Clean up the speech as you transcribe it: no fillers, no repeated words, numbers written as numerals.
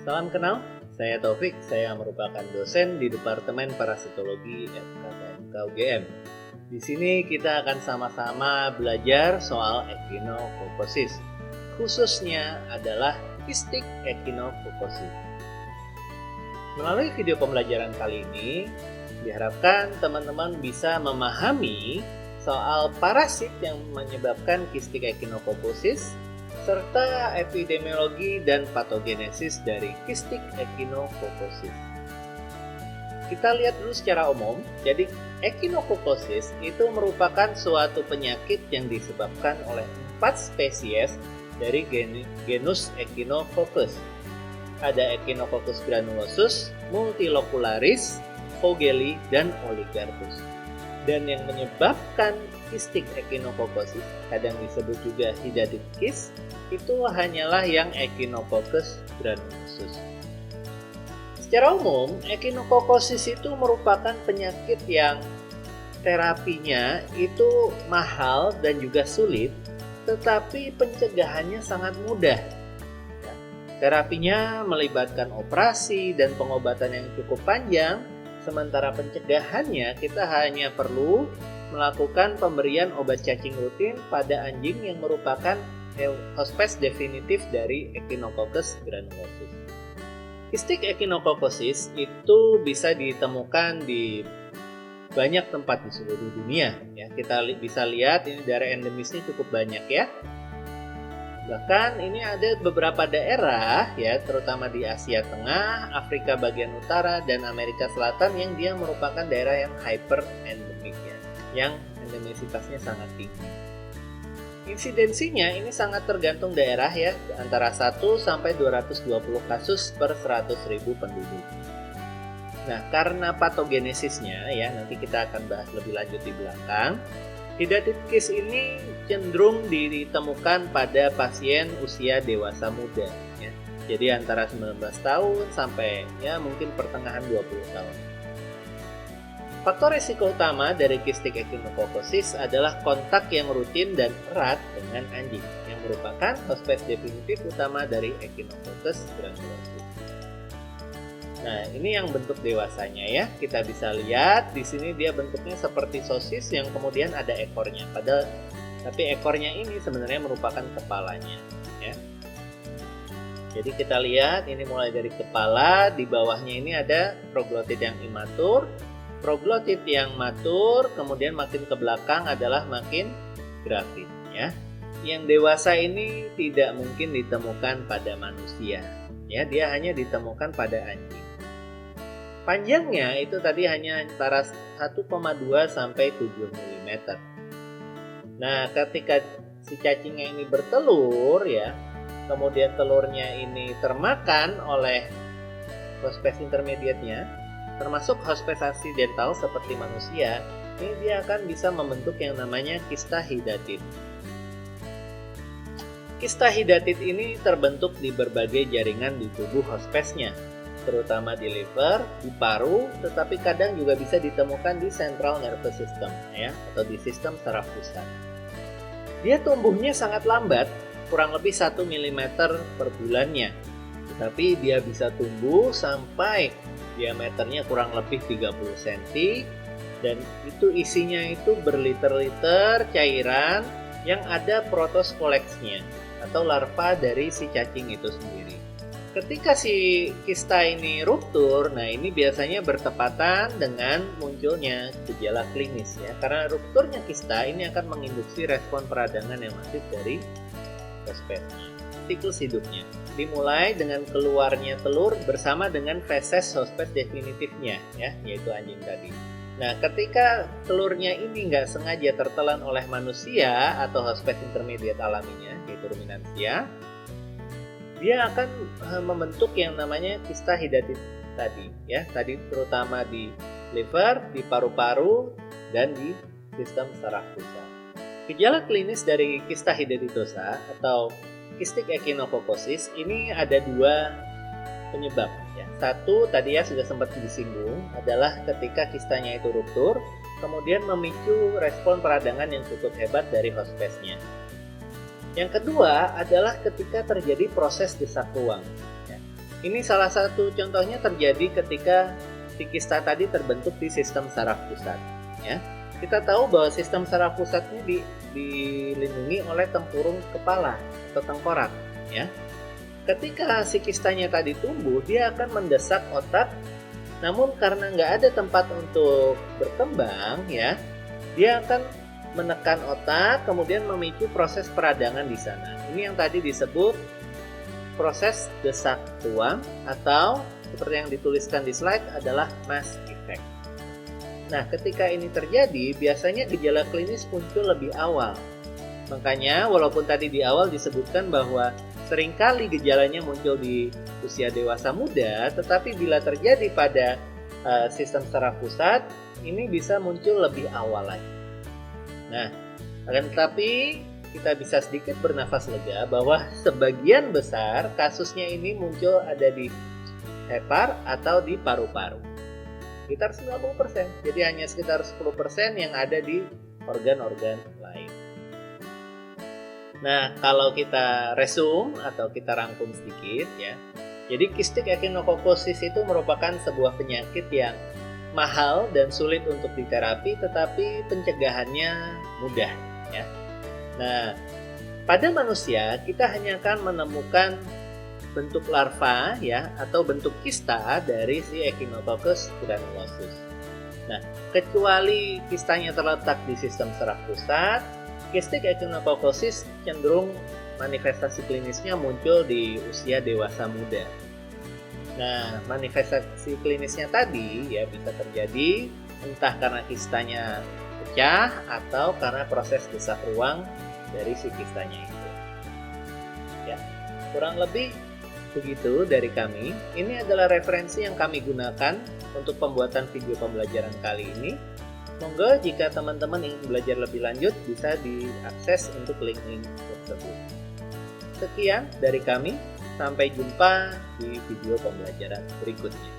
Salam kenal, saya Taufik. Saya merupakan dosen di Departemen Parasitologi FKPMK UGM. Di sini kita akan sama-sama belajar soal echinococcus. Khususnya adalah Cystic echinococcus. Melalui video pembelajaran kali ini, diharapkan teman-teman bisa memahami soal parasit yang menyebabkan Cystic echinococcus serta epidemiologi dan patogenesis dari Cystic echinococcus. Kita lihat dulu secara umum. Jadi echinococcus itu merupakan suatu penyakit yang disebabkan oleh 4 spesies dari genus Echinococcus. Ada Echinococcus granulosus, multilocularis, Vogelii, dan oligarchus. Dan yang menyebabkan Cystic echinococcus, kadang disebut juga hidatitis, itu hanyalah yang Echinococcus granulosus. Secara umum, Echinococcus itu merupakan penyakit yang terapinya itu mahal dan juga sulit, tetapi pencegahannya sangat mudah. Terapinya melibatkan operasi dan pengobatan yang cukup panjang, sementara pencegahannya kita hanya perlu melakukan pemberian obat cacing rutin pada anjing yang merupakan hospes definitif dari Echinococcus granulosus. Cystic echinococcus itu bisa ditemukan di banyak tempat di seluruh dunia. Ya, kita bisa lihat ini daerah endemisnya cukup banyak ya. Bahkan ini ada beberapa daerah ya, terutama di Asia Tengah, Afrika bagian utara, dan Amerika Selatan yang dia merupakan daerah yang hyper endemik ya, yang endemisitasnya sangat tinggi. Insidensinya ini sangat tergantung daerah ya, antara 1 sampai 220 kasus per 100.000 penduduk. Nah, karena patogenesisnya ya, nanti kita akan bahas lebih lanjut di belakang. Hidatitis ini cenderung ditemukan pada pasien usia dewasa muda ya. Jadi antara 19 tahun sampai ya mungkin pertengahan 20 tahun. Faktor risiko utama dari Cystic echinococcus adalah kontak yang rutin dan erat dengan anjing yang merupakan hospes definitif utama dari Echinococcus granulosus. Nah, ini yang bentuk dewasanya ya. Kita bisa lihat di sini dia bentuknya seperti sosis yang kemudian ada ekornya. Padahal tapi ekornya ini sebenarnya merupakan kepalanya ya. Jadi kita lihat ini mulai dari kepala, di bawahnya ini ada proglotit yang imatur, proglotit yang matur, kemudian makin ke belakang adalah makin gravid ya. Yang dewasa ini tidak mungkin ditemukan pada manusia ya, dia hanya ditemukan pada anjing. Panjangnya itu tadi hanya antara 1,2 sampai 7 mm. Nah, ketika si cacingnya ini bertelur ya, kemudian telurnya ini termakan oleh hospes intermediate-nya, termasuk hospes aksidental seperti manusia, ini dia akan bisa membentuk yang namanya kista hidatit. Kista hidatit ini terbentuk di berbagai jaringan di tubuh hospesnya, terutama di liver, di paru, tetapi kadang juga bisa ditemukan di central nervous system ya, atau di sistem saraf pusat. Dia tumbuhnya sangat lambat, kurang lebih 1 mm per bulannya, tetapi dia bisa tumbuh sampai diameternya kurang lebih 30 cm, dan itu isinya itu berliter-liter cairan yang ada protoscolex-nya atau larva dari si cacing itu sendiri. Ketika si kista ini ruptur, nah ini biasanya bertepatan dengan munculnya gejala klinis ya. Karena rupturnya kista ini akan menginduksi respon peradangan yang masif dari hospesnya. Siklus hidupnya dimulai dengan keluarnya telur bersama dengan feses hospes definitifnya ya, yaitu anjing tadi. Nah, ketika telurnya ini nggak sengaja tertelan oleh manusia atau hospes intermediate alaminya, yaitu ruminansia, dia akan membentuk yang namanya kista hidatit tadi ya. Tadi terutama di liver, di paru-paru, dan di sistem saraf pusat. Gejala klinis dari kista hidatitosa atau Cystic echinococcus ini ada 2 penyebab ya. Satu tadi ya sudah sempat disinggung, adalah ketika kistanya itu ruptur, kemudian memicu respon peradangan yang cukup hebat dari hospesnya. Yang kedua adalah ketika terjadi proses desak ruang. Ya. Ini salah satu contohnya terjadi ketika si kista tadi terbentuk di sistem saraf pusat. Ya. Kita tahu bahwa sistem saraf pusat ini dilindungi oleh tempurung kepala atau tengkorak. Ya. Ketika si kistanya tadi tumbuh, dia akan mendesak otak. Namun karena nggak ada tempat untuk berkembang, ya, dia akan menekan otak, kemudian memicu proses peradangan di sana. Ini yang tadi disebut proses desak ruang, atau seperti yang dituliskan di slide adalah mass effect. Nah, ketika ini terjadi, biasanya gejala klinis muncul lebih awal. Makanya, walaupun tadi di awal disebutkan bahwa seringkali gejalanya muncul di usia dewasa muda, tetapi bila terjadi pada sistem saraf pusat, ini bisa muncul lebih awal lagi. Nah, akan tetapi kita bisa sedikit bernafas lega bahwa sebagian besar kasusnya ini muncul ada di hepar atau di paru-paru. Sekitar 90%, jadi hanya sekitar 10% yang ada di organ-organ lain. Nah, kalau kita resume atau kita rangkum sedikit ya. Jadi cystic echinococcus itu merupakan sebuah penyakit yang mahal dan sulit untuk diterapi, tetapi pencegahannya mudah ya. Nah, pada manusia kita hanya akan menemukan bentuk larva ya atau bentuk kista dari si Echinococcus granulosus. Nah, kecuali kistanya terletak di sistem saraf pusat, cystic echinococcus cenderung manifestasi klinisnya muncul di usia dewasa muda. Nah, manifestasi klinisnya tadi ya bisa terjadi entah karena kistanya pecah atau karena proses desak ruang dari si kistanya itu. Ya, kurang lebih begitu dari kami. Ini adalah referensi yang kami gunakan untuk pembuatan video pembelajaran kali ini. Monggo jika teman-teman ingin belajar lebih lanjut bisa diakses untuk link-link tersebut. Sekian dari kami, sampai jumpa di video pembelajaran berikutnya.